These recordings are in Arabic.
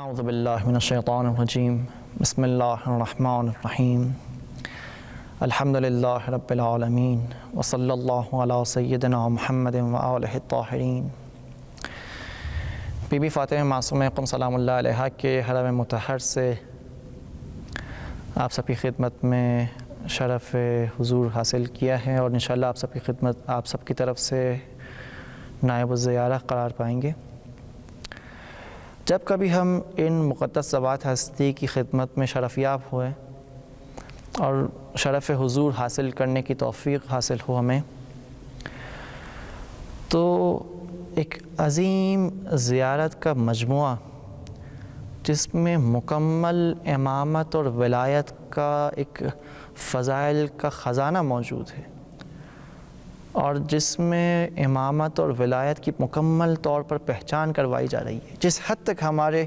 اعوذ باللہ من الشیطان الرجیم بسم اللہ الرحمن الرحیم الحمد للہ رب العالمین وصلی اللہ علی سیدنا محمد وآلہ الطاہرین۔ بی بی فاطمہ معصومہ قم سلام اللہ علیہا کے حرم مطہر سے آپ سب کی خدمت میں شرف حضور حاصل کیا ہے اور انشاءاللہ آپ سب کی خدمت آپ سب کی طرف سے نائب الزیارہ قرار پائیں گے۔ جب کبھی ہم ان مقدس ذوات ہستی کی خدمت میں شرف یاب ہوئے اور شرف حضور حاصل کرنے کی توفیق حاصل ہو ہمیں، تو ایک عظیم زیارت کا مجموعہ جس میں مکمل امامت اور ولایت کا ایک فضائل کا خزانہ موجود ہے اور جس میں امامت اور ولایت کی مکمل طور پر پہچان کروائی جا رہی ہے، جس حد تک ہمارے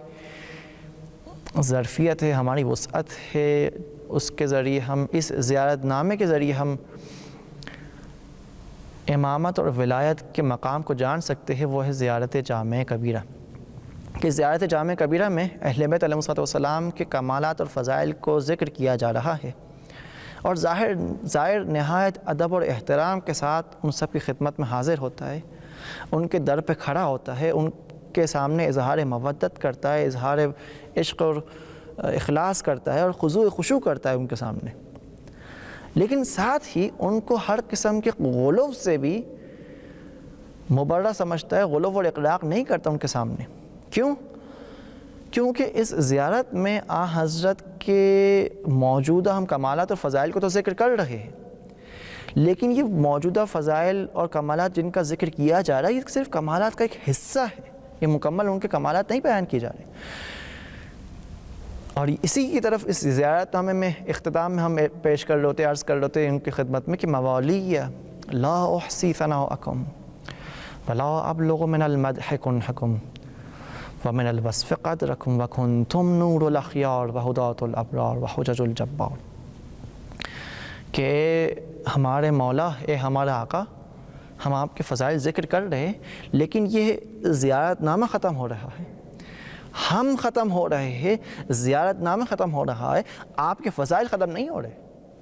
ظرفیت ہے، ہماری وسعت ہے، اس کے ذریعے ہم اس زیارت نامے کے ذریعے ہم امامت اور ولایت کے مقام کو جان سکتے ہیں، وہ ہے زیارت جامع کبیرہ۔ کہ زیارت جامع کبیرہ میں اہل بیت علیہ السلام کے کمالات اور فضائل کو ذکر کیا جا رہا ہے اور زائر نہایت ادب اور احترام کے ساتھ ان سب کی خدمت میں حاضر ہوتا ہے، ان کے در پہ کھڑا ہوتا ہے، ان کے سامنے اظہار مودت کرتا ہے، اظہار عشق اور اخلاص کرتا ہے اور خضوع خشوع کرتا ہے ان کے سامنے، لیکن ساتھ ہی ان کو ہر قسم کے غلو سے بھی مبرہ سمجھتا ہے، غلو اور اقراق نہیں کرتا ان کے سامنے۔ کیوں؟ کیونکہ اس زیارت میں حضرت کے موجودہ ہم کمالات اور فضائل کو تو ذکر کر رہے ہیں، لیکن یہ موجودہ فضائل اور کمالات جن کا ذکر کیا جا رہا ہے یہ صرف کمالات کا ایک حصہ ہے، یہ مکمل ان کے کمالات نہیں بیان کیے جا رہے۔ اور اسی کی طرف اس زیارت نامے میں اختتام میں ہم پیش کر رہے عرض کر رہے ان کی خدمت میں کہ موالیہ لا احصی ثناءکم ولا ابلغ من المدح کنحکم ومن الوصف قدرکم وکنتم نور الاخیار وہداۃ الابرار وحجج الجبار۔ کہ ہمارے مولا، اے ہمارا آقا، ہم آپ کے فضائل ذکر کر رہے ہیں، لیکن یہ زیارت نامہ ختم ہو رہا ہے، ہم ختم ہو رہے ہیں، زیارت نامہ ختم ہو رہا ہے، آپ کے فضائل ختم نہیں ہو رہے۔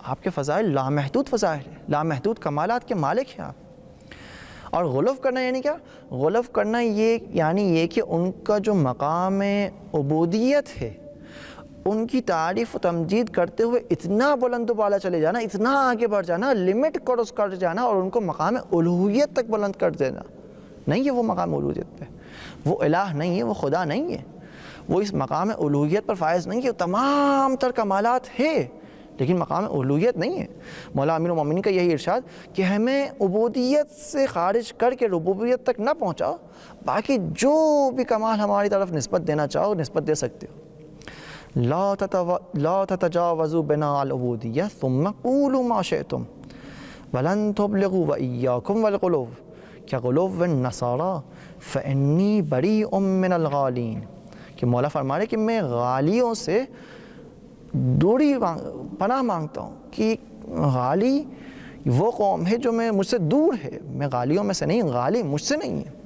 آپ کے فضائل لامحدود فضائل ہیں، لامحدود کمالات کے مالک ہیں آپ۔ اور غلو کرنا یعنی کیا؟ غلو کرنا یہ کہ ان کا جو مقام عبودیت ہے ان کی تعریف و تمجید کرتے ہوئے اتنا بلند و بالا چلے جانا، اتنا آگے بڑھ جانا، لمٹ کراس کر جانا اور ان کو مقام الوہیت تک بلند کر دینا۔ نہیں ہے وہ مقام الوہیت پہ، وہ الہ نہیں ہے، وہ خدا نہیں ہے، وہ اس مقام الوہیت پر فائز نہیں ہے، تمام تر کمالات ہے لیکن مقام الوہیت نہیں ہے۔ مولا امیر المومنین کا یہی ارشاد کہ ہمیں عبودیت سے خارج کر کے ربوبیت تک نہ پہنچاؤ، باقی جو بھی کمال ہماری طرف نسبت دینا چاہو نسبت دے سکتے ہو۔ لا تتجاوزوا بنا العبودیہ ثم قولوا ما شئتم ولن تبلغوا وإیاکم والغلو کیا غلو النصارى فإنی بریء من الغالین۔ کہ مولا فرما رہے کہ میں غالیوں سے دوری پناہ مانگتا ہوں کہ غالی وہ قوم ہے جو مجھ سے دور ہے، میں غالیوں میں سے نہیں، غالی مجھ سے نہیں ہے۔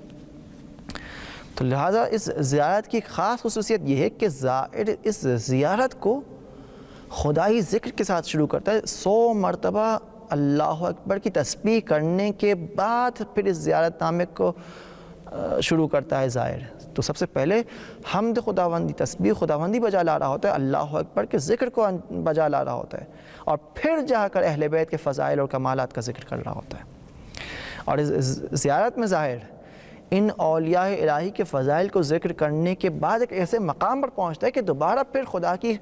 تو لہٰذا اس زیارت کی خاص خصوصیت یہ ہے کہ زائر اس زیارت کو خدائی ذکر کے ساتھ شروع کرتا ہے، 100 مرتبہ اللہ اکبر کی تسبیح کرنے کے بعد پھر اس زیارت نامے کو شروع کرتا ہے زائر۔ تو سب سے پہلے حمد خداوندی، تسبیح خداوندی بجا لا رہا ہوتا ہے، اللہ اکبر کے ذکر کو بجا لا رہا ہوتا ہے، اور پھر جا کر اہل بیت کے فضائل اور کمالات کا ذکر کر رہا ہوتا ہے۔ اور اس زیارت میں ظاہر ان اولیاء الہی کے فضائل کو ذکر کرنے کے بعد ایک ایسے مقام پر پہنچتا ہے کہ دوبارہ پھر خدا کی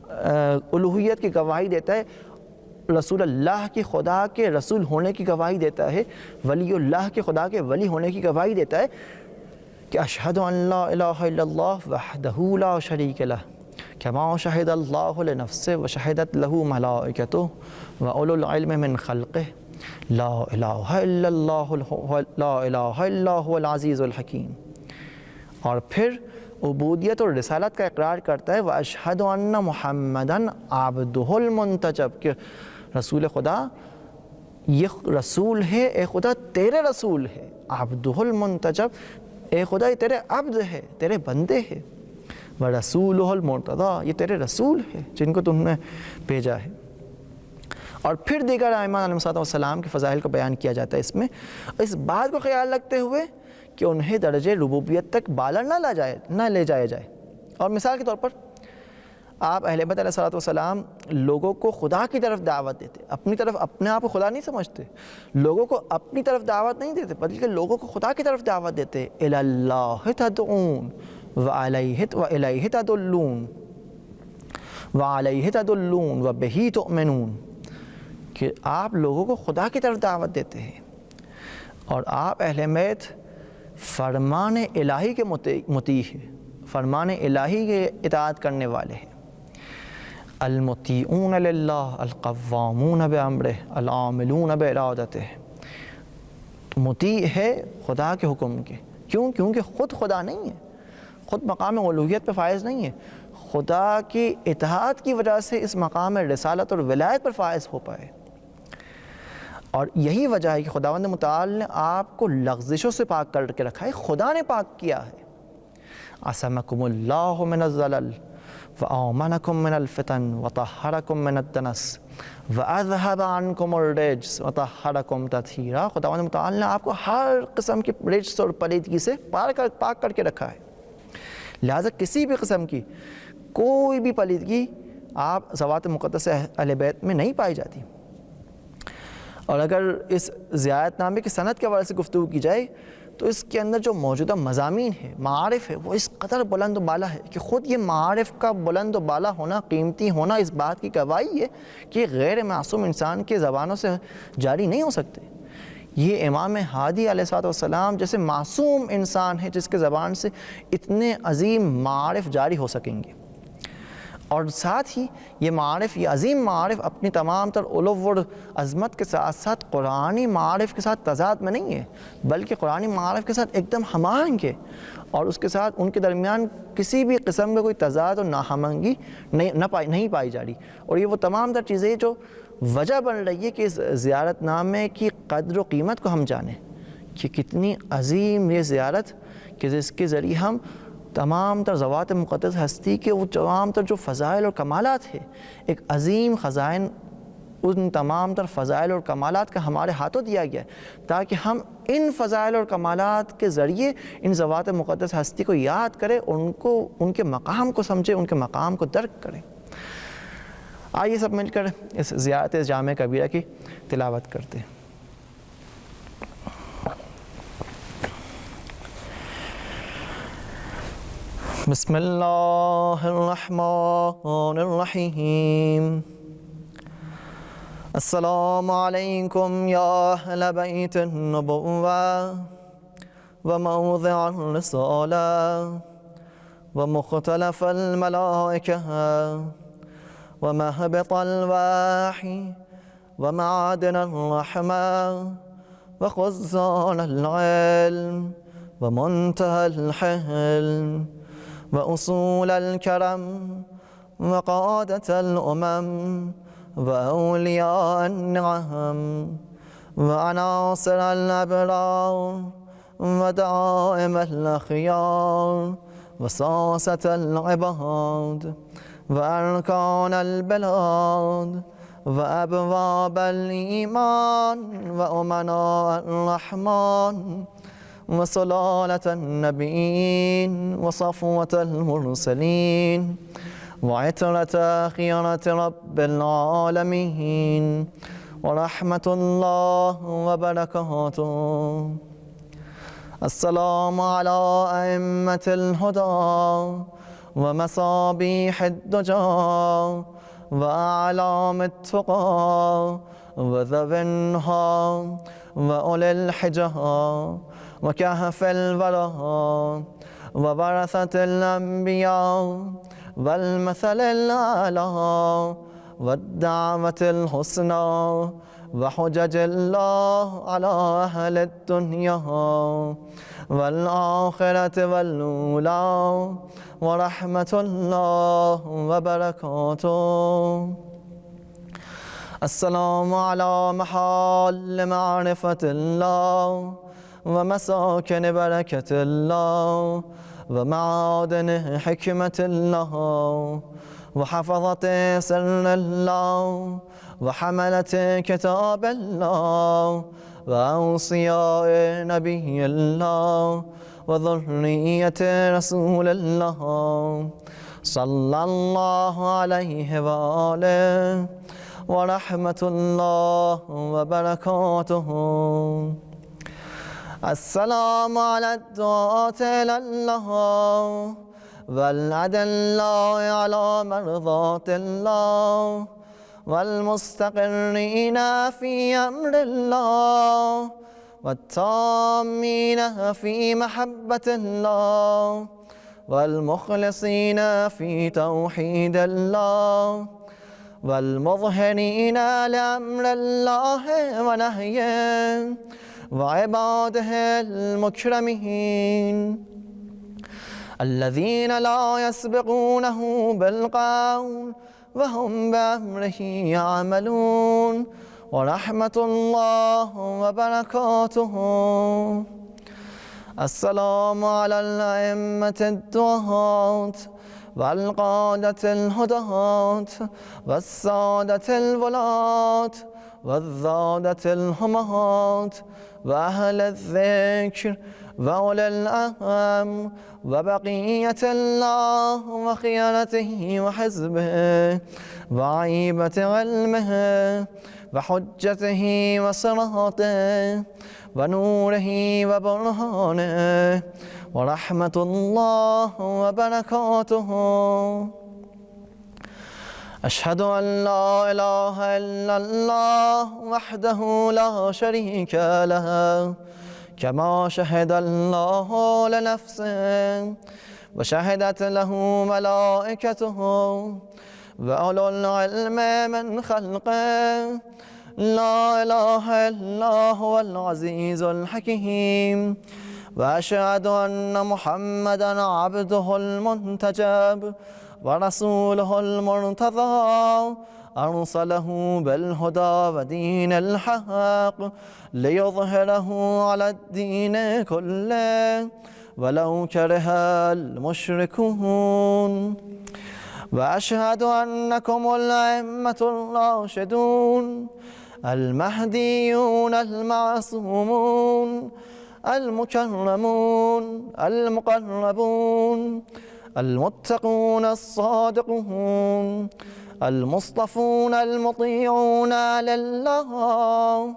الوہیت کی گواہی دیتا ہے، رسول اللہ کی خدا کے رسول ہونے کی گواہی دیتا ہے، ولی اللہ کے خدا کے ولی ہونے کی گواہی دیتا ہے کہ اشہد ان لا الہ الا اللہ وحدہ لا شریک لہ کما شہد اللہ لنفسہ وشہدت لہ ملائکتہ واولو العلم من خلقہ لا الہ الا اللہ لا الہ الا هو العزیز الحکیم۔ اور پھر عبودیت اور رسالت کا اقرار کرتا ہے، واشہد ان محمدًا عبدہ المنتجب، کہ رسول خدا یہ رسول ہے، اے خدا تیرے رسول ہے، عبدہ المنتجب، اے خدا یہ تیرے عبد ہے، تیرے بندے ہے۔ وَرَسُولُهُ الْمُرْتَضَىٰ، یہ تیرے رسول ہے جن کو تم نے بھیجا ہے۔ اور پھر دیگر ائمہ علیہ السلام کے فضائل کو بیان کیا جاتا ہے اس میں، اس بات کو خیال رکھتے ہوئے کہ انہیں درجہ ربوبیت تک بالا نہ لے جایا جائے۔ اور مثال کے طور پر آپ اہل بیت علیہ السلام لوگوں کو خدا کی طرف دعوت دیتے، اپنی طرف اپنے آپ کو خدا نہیں سمجھتے، لوگوں کو اپنی طرف دعوت نہیں دیتے بلکہ لوگوں کو خدا کی طرف دعوت دیتے۔ اِلَى اللَّهِ تَدْعُونَ وَإِلَيْهِ تَدُلُّونَ وَعَلَيْهِ تَدُلُّونَ وَبِهِ تُؤْمِنُونَ، کہ آپ لوگوں کو خدا کی طرف دعوت دیتے ہیں اور آپ اہل بیت فرمان الہی کے مطیع ہیں، فرمان الہی کے اطاعت کرنے والے ہیں۔ المطیعون للہ القوامون بامرہ العاملون بارادتہ، مطیع ہے خدا کے حکم کے، کیونکہ خود خدا نہیں ہے، خود مقام الوہیت پہ فائز نہیں ہے، خدا کی اطاعت کی وجہ سے اس مقام رسالت اور ولایت پر فائز ہو پائے۔ اور یہی وجہ ہے کہ خداوند متعال نے آپ کو لغزشوں سے پاک کر کے رکھا ہے، خدا نے پاک کیا ہے۔ عصمکم اللہ من الزلل وآمنکم من الفتن وطہرکم من الدنس وَأَذْهَبَ عَنْكُمُ الرِّجْسَ وَطَهَّرَكُمْ تَطْهِيرًا، خداوند متعال نے آپ کو ہر قسم کی رجس اور پلیدگی سے پاک کر کے رکھا ہے، لہٰذا کسی بھی قسم کی کوئی بھی پلیدگی آپ ذوات مقدس اہل بیت میں نہیں پائی جاتی۔ اور اگر اس زیارت نامے کی سند کے حوالے سے گفتگو کی جائے تو اس کے اندر جو موجودہ مضامین ہے، معارف ہے، وہ اس قدر بلند و بالا ہے کہ خود یہ معارف کا بلند و بالا ہونا، قیمتی ہونا اس بات کی گواہی ہے کہ غیر معصوم انسان کے زبانوں سے جاری نہیں ہو سکتے۔ یہ امام ہادی علیہ السلام جیسے معصوم انسان ہے جس کے زبان سے اتنے عظیم معارف جاری ہو سکیں گے، اور ساتھ ہی یہ معارف، یہ عظیم معارف اپنی تمام تر علو و عظمت کے ساتھ ساتھ قرآنی معارف کے ساتھ تضاد میں نہیں ہے، بلکہ قرآنی معارف کے ساتھ ایک دم ہماہنگ ہے، اور اس کے ساتھ ان کے درمیان کسی بھی قسم کا کوئی تضاد اور ناہمنگی نہیں پائی جا رہی۔ اور یہ وہ تمام تر چیزیں جو وجہ بن رہی ہے کہ اس زیارت نامے کی قدر و قیمت کو ہم جانیں کہ کتنی عظیم یہ زیارت کہ جس کے ذریعے ہم تمام تر ذوات مقدس ہستی کے وہ تمام تر جو فضائل اور کمالات ہیں، ایک عظیم خزائن ان تمام تر فضائل اور کمالات کا ہمارے ہاتھوں دیا گیا ہے تاکہ ہم ان فضائل اور کمالات کے ذریعے ان ذوات مقدس ہستی کو یاد کریں، ان کے مقام کو سمجھیں، ان کے مقام کو درک کریں۔ آئیے سب مل کر اس زیارت جامع کبیرہ کی تلاوت کرتے ہیں۔ بسم اللہ الرحمن الرحیم۔ السلام علیکم یا اہل بیت النبوہ وموضع الرسالہ ومختلف الملائکہ ومہبط الوحی ومعادن الرحمہ وخزان العلم ومنتهى الحلم وأصول الكرم وقادة الأمم وأولياء النعم وعناصر الأبرار ودائم الأخيار وساسة العباد وأركان البلاد وأبواب الإيمان وأمناء الرحمن وصلالة النبيين وصفوة المرسلين وعترة خيرة رب العالمين ورحمة الله وبركاته. السلام على أئمة الهدى ومصابيح الدجى وأعلام التقى وذوي النهى وأولي الحجى وكهف الورى وورثة الأنبياء والمثل الأعلى والدعوة الحسنى وحجج الله على أهل الدنيا والآخرة والأولى ورحمة الله وبركاته. السلام على محال معرفة الله ومساكن بركة الله ومعادن حكمة الله وحفظة سر الله وحملة كتاب الله وأوصياء نبي الله وذرية رسول الله صلى الله عليه وآله ورحمة الله وبركاته. السلام على الدعاة إلى الله والأدلاء على مرضاة الله والمستقرين في أمر الله والتامين في محبة الله والمخلصين في توحيد الله والمظهرين لأمر الله ونهيه وعباده المكرمين الذين لا يسبقونه بالقول وهم بأمره يعملون ورحمة الله وبركاته. السلام على الأئمة الدعاة والقادة الهداة والسادة الولاة والذادة الهمات وأهل الذكر وأولي الأمر وبقية الله وخيانته وحزبه وعيبة علمه وحجته وصراطه ونوره وبرهانه ورحمة الله وبركاته. أشهد أن لا إله إلا الله وحده لا شريك له كما شهد الله لنفسه وشهدت له ملائكته وأولو العلم من خلقه لا إله إلا هو العزيز الحكيم. وأشهد أن محمدًا عبده المنتجب ورسوله المرتضى أرسله بالهدى ودين الحق ليظهره على الدين كله ولو كره المشركون. وأشهد أنكم الأئمة الراشدون المهديون المعصومون المكرمون المقربون المتقون الصادقون المصطفون المطيعون لله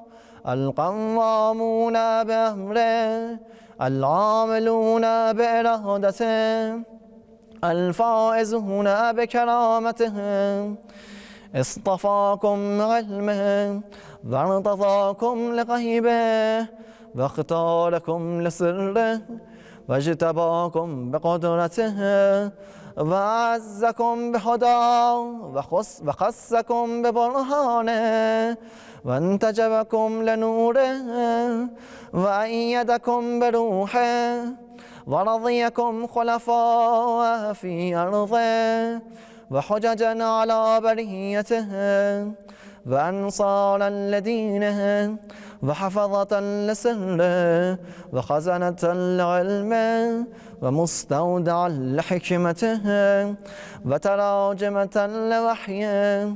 القوامون بأمره العاملون بإرادته الفائزون بكرامته اصطفاكم علمه وارتضاكم لغيبه واختاركم لسره واجتباكم بقدرته وأعزكم بهداه وخصكم ببرهانه وانتجبكم لنوره وأيدكم بروحه ورضيكم خلفاء في أرضه وحججا على بريته وأنصارا لدينه وحفظة لسره وخزنة لعلمه ومستودعا لحكمته وتراجمة لوحيه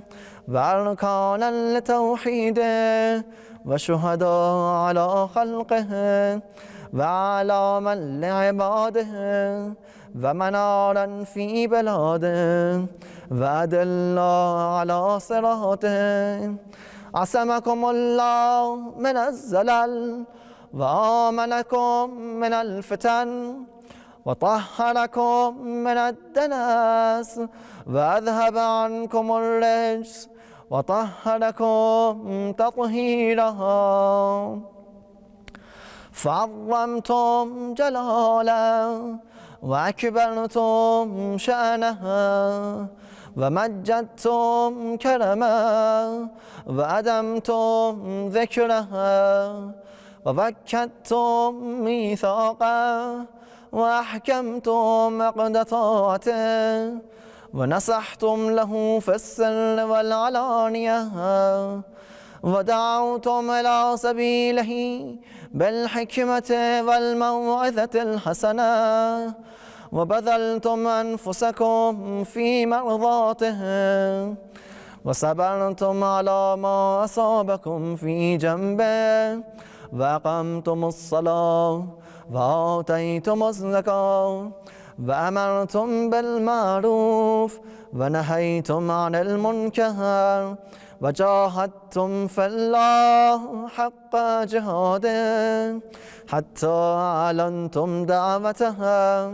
وأركانا لتوحيده وشهداء على خلقه وعلاما لعباده ومنارا في بلاده وأدلا على صراطه. عصمكم الله من الزلل وآمنكم من الفتن وطهركم من الدنس وأذهب عنكم الرجس وطهركم تطهيرا. فعظمتم جلاله وأكبرتم شأنه ومجدتم كرمه وأدمتم ذكره وبكتم ميثاقه وأحكمتم مقدطاته ونصحتم له في السر والعلانية ودعوتم إلى سبيله بالحكمة والموعظة الحسنة وبذلتم أنفسكم في مرضاته وصبرتم على ما أصابكم في جنبه وأقمتم الصلاة وآتيتم الزكاة وأمرتم بالمعروف ونهيتم عن المنكر وجاهدتم في الله حق جهاده حتى أعلنتم دعوتها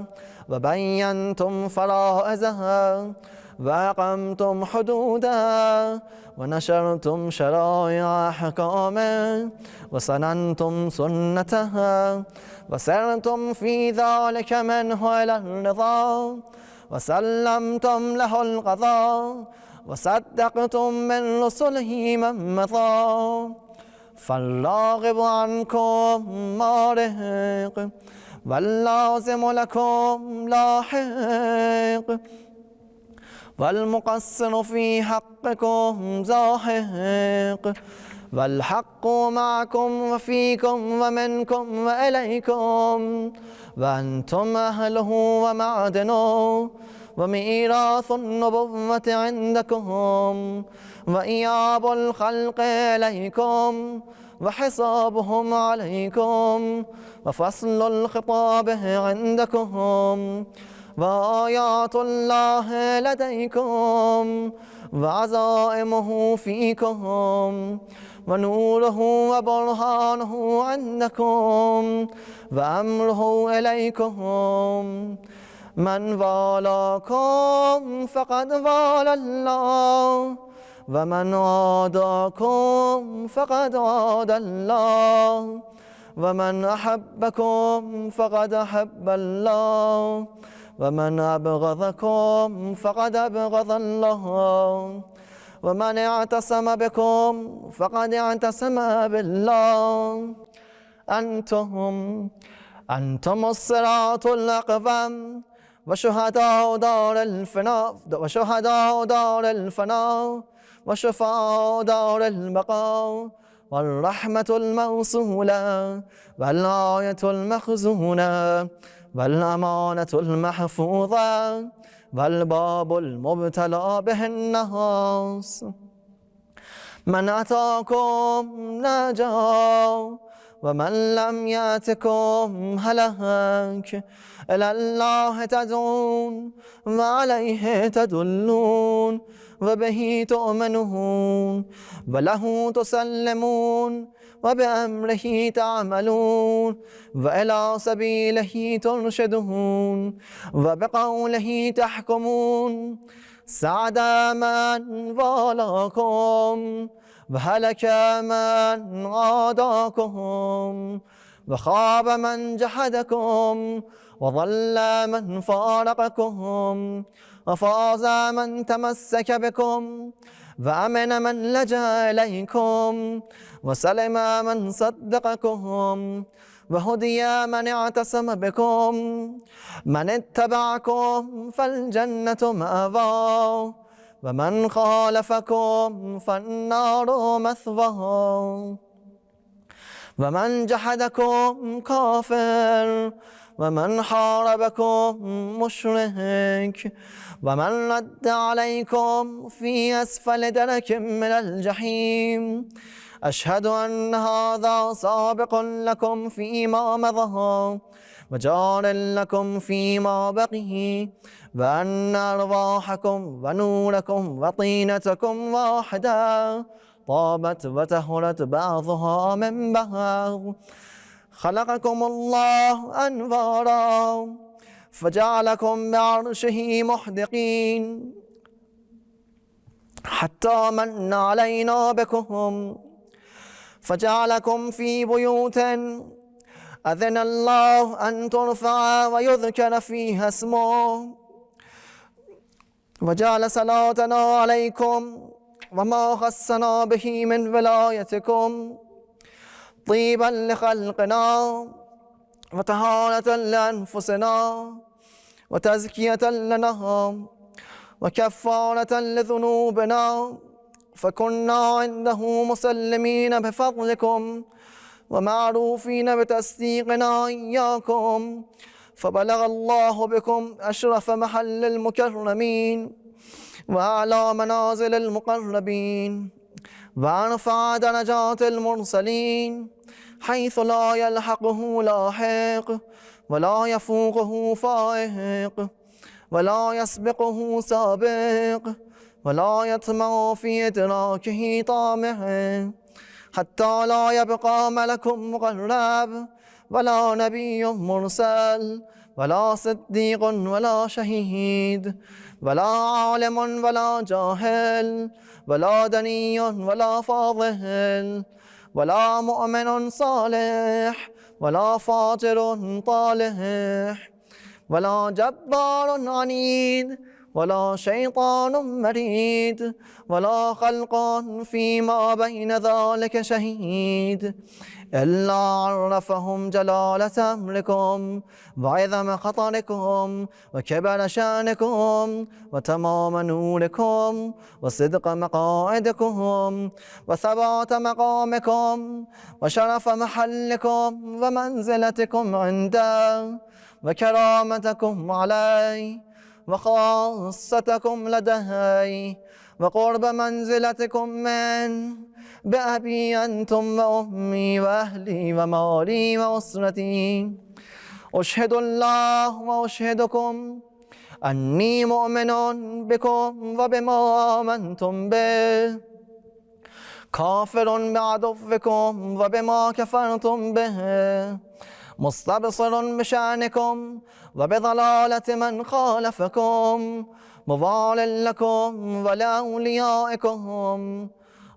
وبينتم فرائزها وأقمتم حدودها ونشرتم شرائع أحكامه وسننتم سنتها وسرتم في ذلك منه إلى الرضا وسلمتم له القضاء وصدقتم من رسله من مضى فالراغب عنكم مارق واللازم لكم لاحق والمقصر في حقكم زاهق والحق معكم وفيكم ومنكم وإليكم وأنتم أهله ومعدنه وميراث النبوة عندكم وإياب الخلق إليكم وحسابهم عليكم وفصل الخطاب عندكم وآيات الله لديكم وعزائمه فيكم ونوره وبرهانه عندكم وأمره إليكم من والاكم فقد والى الله ومن عاداكم فقد عادى الله ومن أحبكم فقد أحب الله ومن أبغضكم فقد أبغض الله ومن اعتصم بكم فقد اعتصم بالله أنتم الصراط الأقوم وشهداء دار الفناء وشفاء دار البقاء والرحمة الموصولة والآية المخزونة والأمانة المحفوظة والباب المبتلى به الناس من أتاكم نجا ومن لم يأتكم هلك إلى الله تدعون وعليه تدلون وبه تؤمنون وله تسلمون وبأمره تعملون وإلى سبيله ترشدون وبقوله تحكمون سعد من والاكم وهلك من عاداكم وخاب من جحدكم وضل من فارقكم وفاز من تمسك بكم وأمن من لجأ إليكم وسلم من صدقكم وهدي من اعتصم بكم من اتبعكم فالجنة مأواه ومن خالفكم فالنار مثواه ومن جحدكم كافر ومن حاربكم مشرك ومن رد عليكم في أسفل درك من الجحيم أشهد أن هذا سابق لكم فيما مضى وجار لكم فيما بقي وأن أرواحكم ونوركم وطينتكم واحدة طابت وتهرت بعضها من بعض خلقكم الله أنوارا فجعلكم بعرشه محدقين حتى من علينا بكم فجعلكم في بيوت أذن الله أن ترفع ويذكر فيها اسمه وجعل صلاتنا عليكم وما خصنا به من ولايتكم طيبا لخلقنا وطهارة لأنفسنا وتزكية لنا وكفارة لذنوبنا فكنا عنده مسلمين بفضلكم ومعروفين بتصديقنا إياكم فبلغ الله بكم أشرف محل المكرمين وأعلى منازل المقربين وأرفع درجات المرسلين حيث لا يلحقه لاحق ولا يفوقه فائق ولا يسبقه سابق ولا يطمع في إدراكه طامع، حتى لا يبقى ملك مقرب ولا نبي مرسل ولا صديق ولا شهيد ولا عالم ولا جاهل ولا دني ولا فاضل ولا مؤمن صالح ولا فاجر طالح ولا جبار عنيد ولا شيطان مريد ولا خلق فيما بين ذلك شهيد، إلا عرفهم جلالة أمركم وعظم خطركم وكبر شأنكم وتمام نوركم وصدق مقاعدكم وثبات مقامكم وشرف محلكم ومنزلتكم عنده وكرامتكم عليه وخاصتكم لديه وقرب منزلتكم من بأبي أنتم وأمي وأهلي ومالي وأسرتي. أشهد الله وأشهدكم أني مؤمن بكم وبما آمنتم به، كافر بعدوكم وبما كفرتم به، مستبصر بشأنكم وبضلالة من خالفكم، موال لكم ولأوليائكم،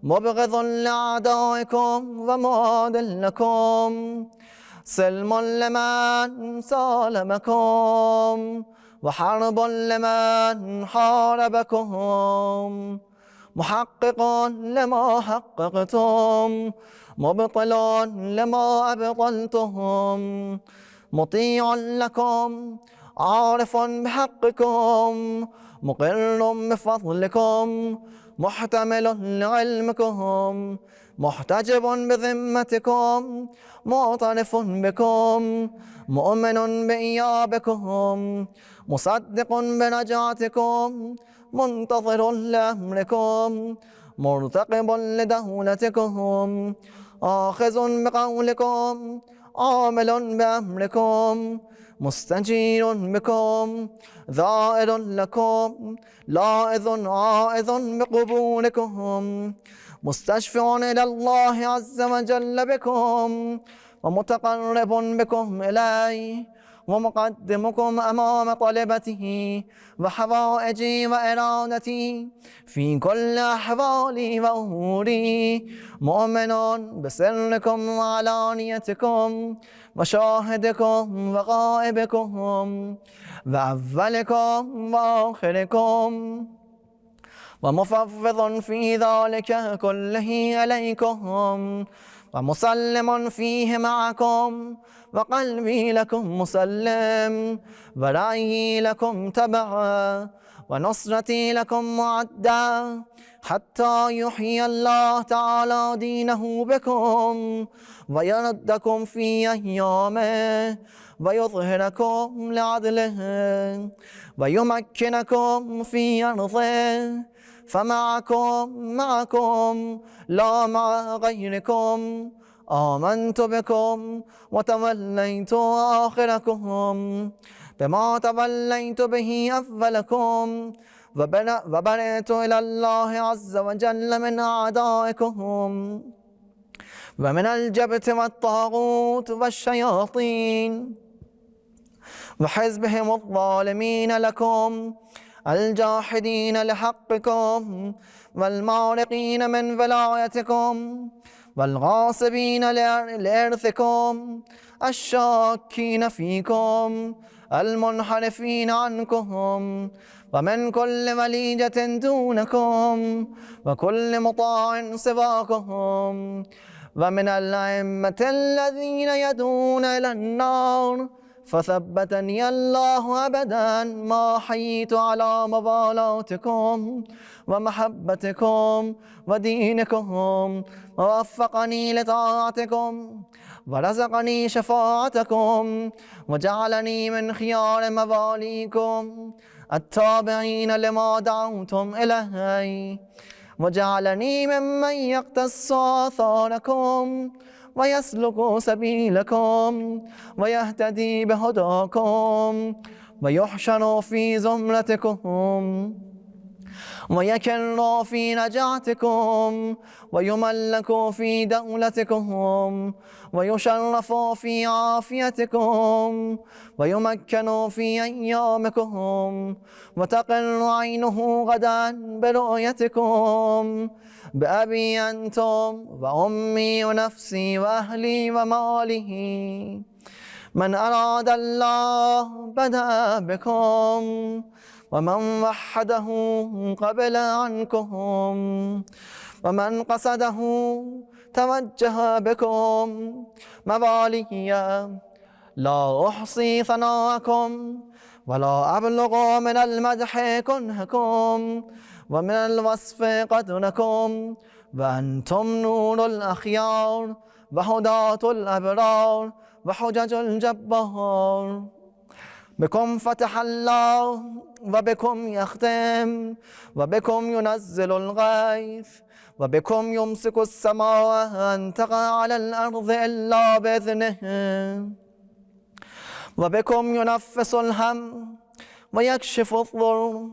مبغض لأعدائكم ومعاد لكم، سلم لمن سالمكم وحرب لمن حاربكم، محقق لما حققتم مبطل لما أبطلتهم، مطيع لكم عارف بحقكم مقر بفضلكم، محتمل لعلمكم محتجب بذمتكم، معترف بكم مؤمن بإيابكم، مصدق برجعتكم، منتظر لأمركم، مرتقب لدولتكم، آخذ بقولكم، عامل بأمركم، مستجير بكم، ذائر لكم، لائذ عائذ بقبولكم، مستشفع إلى الله عز وجل بكم، ومتقرب بكم إليه، ومقدمكم أمام طلبته وحوائجي وإرادتي في كل أحوالي وأموري، مؤمن بسركم وعلانيتكم وشاهدكم وغائبكم وأولكم وآخركم، ومفوض في ذلك كله إليكم، ومسلم فيه معكم، وقلبي لكم مسلم، ورأيي لكم تبعا، ونصرتي لكم معدة، حتى يحيي الله تعالى دينه بكم ويردكم في أيامه ويظهركم لعدله ويمكنكم في أرضه، فمعكم لا مع غيركم، آمنت بكم وتوليت آخركم بما توليت به أولكم، وبرئت إلى الله عز وجل من أعدائكم ومن الجبت والطاغوت والشياطين وحزبهم الظالمين لكم، الجاحدين لحقكم والمارقين من ولايتكم والغاصبين لإرثكم، الشاكين فيكم المنحرفين عنكم، ومن كل وليجة دونكم وكل مطاع سواكم، ومن الأئمة الذين يدعون إلى النار، فثبتني الله أبدا ما حييت على موالاتكم ومحبتكم ودينكم، ووفقني لطاعتكم ورزقني شفاعتكم وجعلني من خيار مواليكم التابعين لما دعوتم إليه، وجعلني ممن يقتص آثاركم ويسلك سبيلكم ويهتدي بهداكم ويحشر في زمرتكم ويكر في نجاتكم ويملك في دولتكم ويشرف في عافيتكم ويمكن في أيامكم وتقر عينه غدا برؤيتكم بأبي أنتم وأمي ونفسي وأهلي وماله. من أراد الله بدأ بكم ومن وحده قبل عنكم ومن قصده توجه بكم موالي. لا أحصي ثناءكم ولا أبلغ من المدح كنهكم ومن الوصف قدركم، وأنتم نور الأخيار وهداة الأبرار وحجج الجبار. بكم فتح الله وبكم يختم وبكم ينزل الغيث وبكم يمسك السماء أن تقع على الأرض إلا بإذنه وبكم ينفس الهم ويكشف الضر.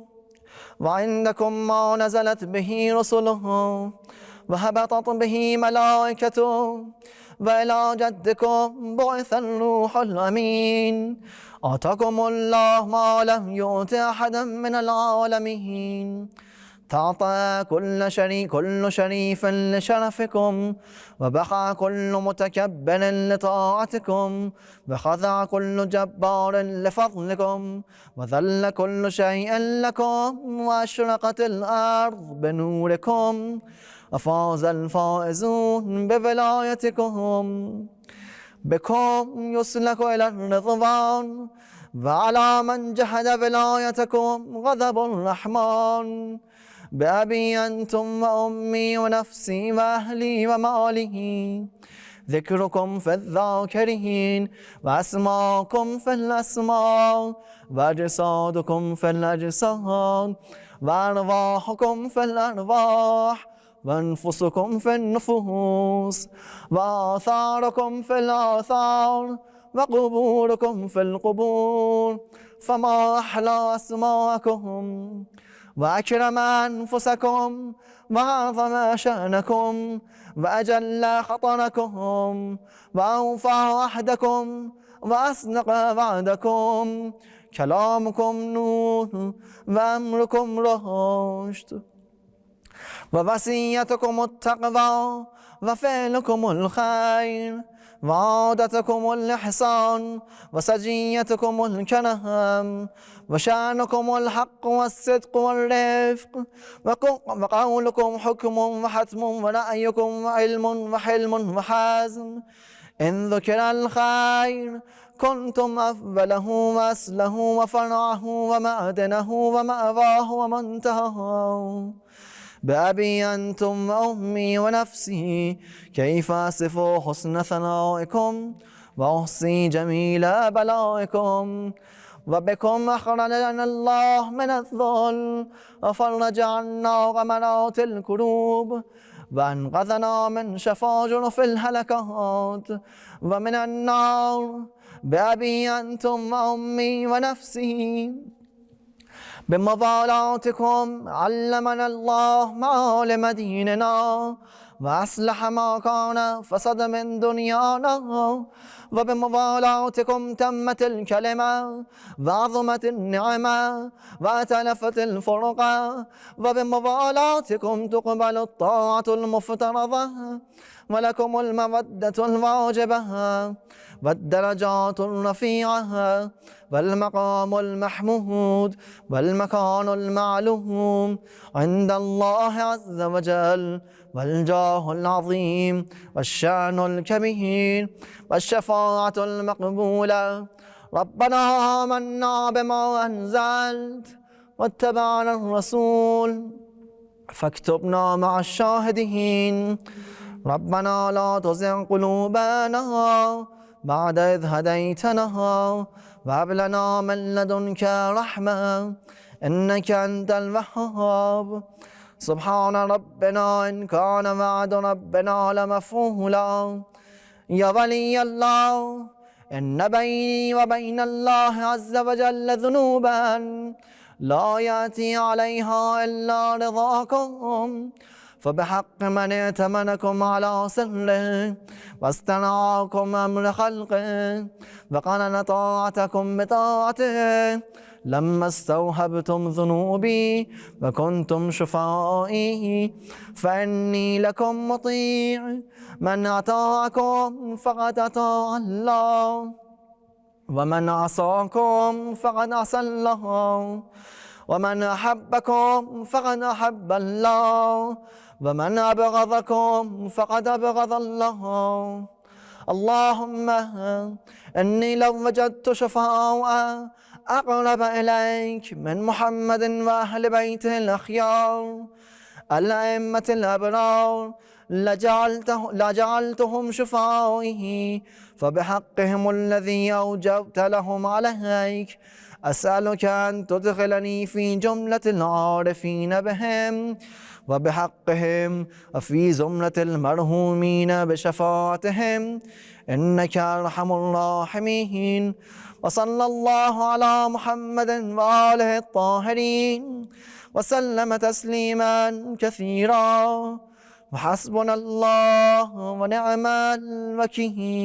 وعندكم ما نزلت به رسله وهبطت به ملائكته، وإلى جدكم بعث الروح الأمين. أعطاكم الله ما لم يؤت أحدا من العالمين. تعطى كل شريف لشرفكم، وبخع كل متكبر لطاعتكم، وخضع كل جبار لفضلكم، وذل كل شيء لكم، وأشرقت الأرض بنوركم، وفاز الفائزون بولايتكم. بكم يسلك إلى الرضوان، وعلى من جحد ولايتكم غضب الرحمن. بأبي أنتم وأمي ونفسي وأهلي وماله. ذكركم في الذاكرين، وأسماءكم في الأسماء، وأجسادكم في الأجساد، وأرواحكم في الأرواح، وأنفسكم في النفوس، وآثاركم في الآثار، وقبوركم في القبور. فما أحلى أسماءكم وأكرم أنفسكم وأعظم شأنكم وأجل خطركم وأوفى عهدكم وأصدق وعدكم. كلامكم نور وأمركم رشد، ووصيتكم التقوى وفعلكم الخير، وعادتكم الإحسان وسجيتكم الكرم، وشأنكم الحق والصدق والرفق، وقولكم حكم وحتم، ورأيكم علم وحلم وحزم. إن ذكر الخير كنتم أفضله وأصله وفرعه ومعدنه ومأواه ومنتهاه. بأبي أنتم وأمي ونفسي كيف أصف حسن ثنائكم وأحصي جميل بلائكم. وبكم أخرجنا الله من الذل وفرج عنا غمرات الكروب، وأنقذنا من شفاجر في الهلكات ومن النار. بأبي أنتم وأمي ونفسي. بمضالاتكم علمنا الله معالم ديننا، وأصلح ما كان فسد من دنيانا. وبمضالاتكم تمت الكلمة وعظمت النعمة وأتلفت الفرقة. وبمضالاتكم تقبل الطاعة المفترضة، ولكم المودة الواجبة والدرجات الرفيعة والمقام المحمود والمكان المعلوم عند الله عز وجل، والجاه العظيم والشأن الكبير والشفاعة المقبولة. ربنا آمنا بما أنزلت واتبعنا الرسول فاكتبنا مع الشاهدين. ربنا لا تزغ قلوبنا بعد إذ هديتنا وهب لنا من لدنك رحمة إنك أنت الوهاب سبحان ربنا إن كان وعد ربنا لمفعولا يا ولي الله إن بيني وبين الله عز وجل ذنوبا لا يأتي عليها إلا رضاكم فبحق من ائتمنكم على سره واسترعاكم أمر خلقه وقرن طاعتكم بطاعته لما استوهبتم ذنوبي وكنتم شفائي فإني لكم مطيع من أطاعكم فقد أطاع الله ومن عصاكم فقد عصى الله ومن أحبكم فقد أحب الله ومن أبغضكم فقد أبغض الله اللهم إني لو وجدت شفاعة أقرب إليك من محمد وأهل بيته الأخيار الأئمة الأبرار لجعلتهم شفائه فبحقهم الذي أوجبت لهم عليك أسألك أن تدخلني في جملة العارفين بهم وبحقهم وفي زمرة المرحومين بشفاعتهم إنك أرحم الراحمين وصلى الله على محمد وآله الطاهرين وسلم تسليما كثيرا وحسبنا الله ونعم الوكيل.